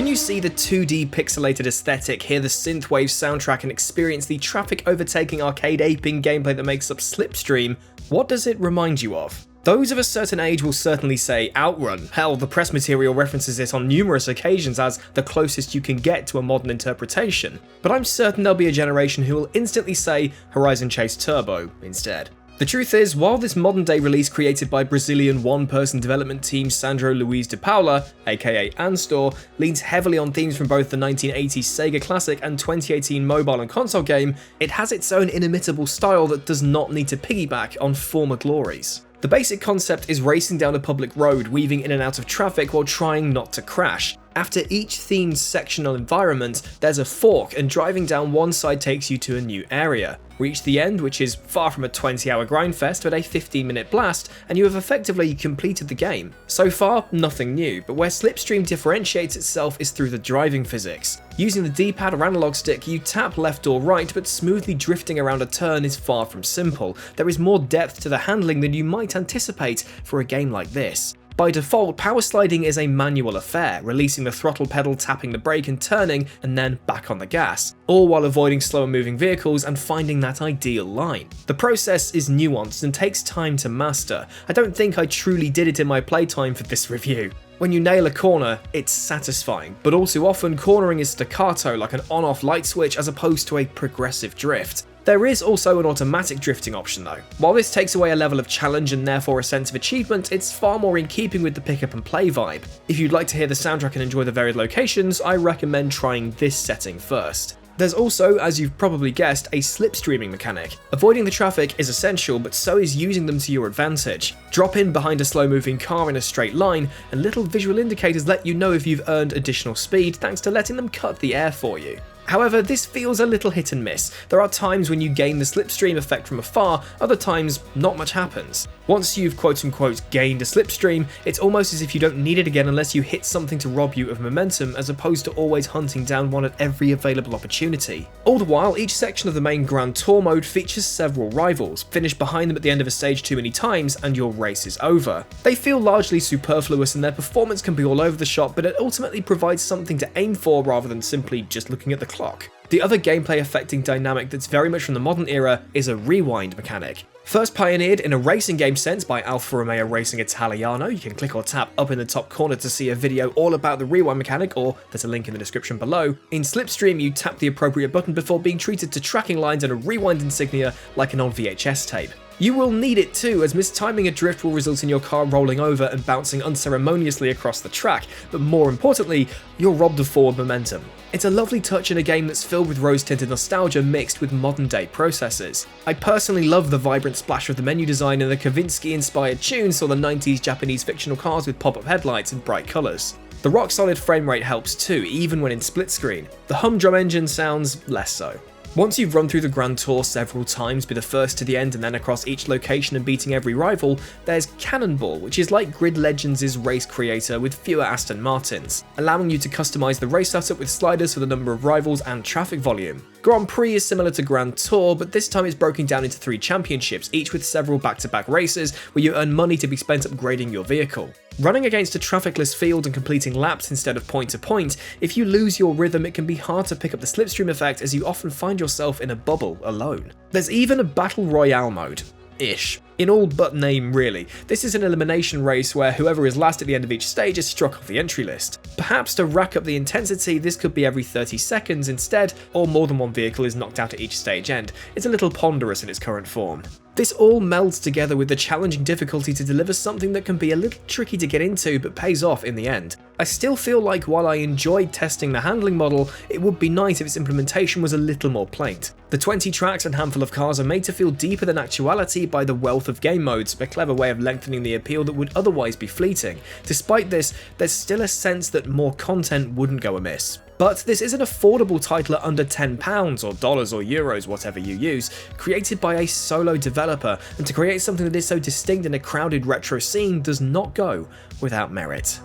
When you see the 2D pixelated aesthetic, hear the synthwave soundtrack and experience the traffic overtaking arcade aping gameplay that makes up Slipstream, what does it remind you of? Those of a certain age will certainly say Outrun. Hell, the press material references it on numerous occasions as the closest you can get to a modern interpretation. But I'm certain there'll be a generation who will instantly say Horizon Chase Turbo instead. The truth is, while this modern day release created by Brazilian one-person development team Sandro Luiz de Paula, aka Anstor, leans heavily on themes from both the 1980s Sega classic and 2018 mobile and console game, it has its own inimitable style that does not need to piggyback on former glories. The basic concept is racing down a public road, weaving in and out of traffic while trying not to crash. After each themed sectional environment, there's a fork, and driving down one side takes you to a new area. Reach the end, which is far from a 20-hour grindfest but a 15-minute blast, and you have effectively completed the game. So far, nothing new, but where Slipstream differentiates itself is through the driving physics. Using the D-pad or analog stick, you tap left or right, but smoothly drifting around a turn is far from simple. There is more depth to the handling than you might anticipate for a game like this. By default, power sliding is a manual affair, releasing the throttle pedal, tapping the brake and turning, and then back on the gas, all while avoiding slower moving vehicles and finding that ideal line. The process is nuanced and takes time to master. I don't think I truly did it in my playtime for this review. When you nail a corner, it's satisfying, but all too often cornering is staccato like an on-off light switch as opposed to a progressive drift. There is also an automatic drifting option though. While this takes away a level of challenge and therefore a sense of achievement, it's far more in keeping with the pick up and play vibe. If you'd like to hear the soundtrack and enjoy the varied locations, I recommend trying this setting first. There's also, as you've probably guessed, a slipstreaming mechanic. Avoiding the traffic is essential, but so is using them to your advantage. Drop in behind a slow moving car in a straight line, and little visual indicators let you know if you've earned additional speed thanks to letting them cut the air for you. However, this feels a little hit and miss. There are times when you gain the slipstream effect from afar, other times not much happens. Once you've quote-unquote gained a slipstream, it's almost as if you don't need it again unless you hit something to rob you of momentum, as opposed to always hunting down one at every available opportunity. All the while, each section of the main Grand Tour mode features several rivals. Finish behind them at the end of a stage too many times and your race is over. They feel largely superfluous and their performance can be all over the shop, but it ultimately provides something to aim for rather than simply just looking at the clock. The other gameplay affecting dynamic that's very much from the modern era is a rewind mechanic. First pioneered in a racing game sense by Alfa Romeo Racing Italiano, you can click or tap up in the top corner to see a video all about the rewind mechanic, or there's a link in the description below. In Slipstream, you tap the appropriate button before being treated to tracking lines and a rewind insignia like an old VHS tape. You will need it too, as mistiming a drift will result in your car rolling over and bouncing unceremoniously across the track, but more importantly, you're robbed of forward momentum. It's a lovely touch in a game that's filled with rose-tinted nostalgia mixed with modern-day processes. I personally love the vibrant splash of the menu design and the Kavinsky-inspired tunes or the 90s Japanese fictional cars with pop-up headlights and bright colours. The rock-solid frame rate helps too, even when in split screen. The humdrum engine sounds less so. Once you've run through the Grand Tour several times, be the first to the end and then across each location and beating every rival, there's Cannonball, which is like Grid Legends' race creator with fewer Aston Martins, allowing you to customize the race setup with sliders for the number of rivals and traffic volume. Grand Prix is similar to Grand Tour, but this time it's broken down into 3 championships, each with several back-to-back races where you earn money to be spent upgrading your vehicle. Running against a trafficless field and completing laps instead of point to point, if you lose your rhythm it can be hard to pick up the slipstream effect as you often find yourself in a bubble alone. There's even a Battle Royale mode. Ish. In all but name really. This is an elimination race where whoever is last at the end of each stage is struck off the entry list. Perhaps to rack up the intensity this could be every 30 seconds instead, or more than one vehicle is knocked out at each stage end. It's a little ponderous in its current form. This all melds together with the challenging difficulty to deliver something that can be a little tricky to get into but pays off in the end. I still feel like while I enjoyed testing the handling model, it would be nice if its implementation was a little more plain. The 20 tracks and handful of cars are made to feel deeper than actuality by the wealth of game modes, a clever way of lengthening the appeal that would otherwise be fleeting. Despite this, there's still a sense that more content wouldn't go amiss. But this is an affordable title at under £10 or dollars or euros, whatever you use, created by a solo developer, and to create something that is so distinct in a crowded retro scene does not go without merit.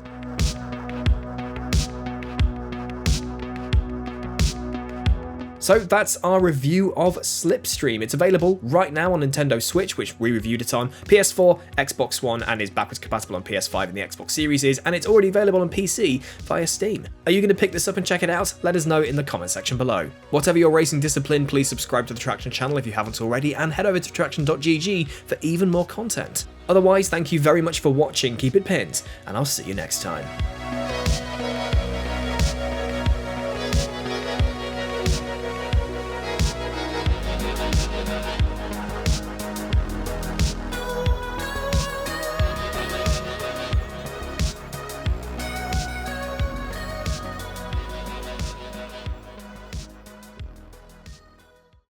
So that's our review of Slipstream. It's available right now on Nintendo Switch, which we reviewed it on, PS4, Xbox One, and is backwards compatible on PS5 and the Xbox Series is, and it's already available on PC via Steam. Are you going to pick this up and check it out? Let us know in the comment section below. Whatever your racing discipline, please subscribe to the Traxion channel if you haven't already, and head over to TraxionGG for even more content. Otherwise, thank you very much for watching, keep it pinned, and I'll see you next time.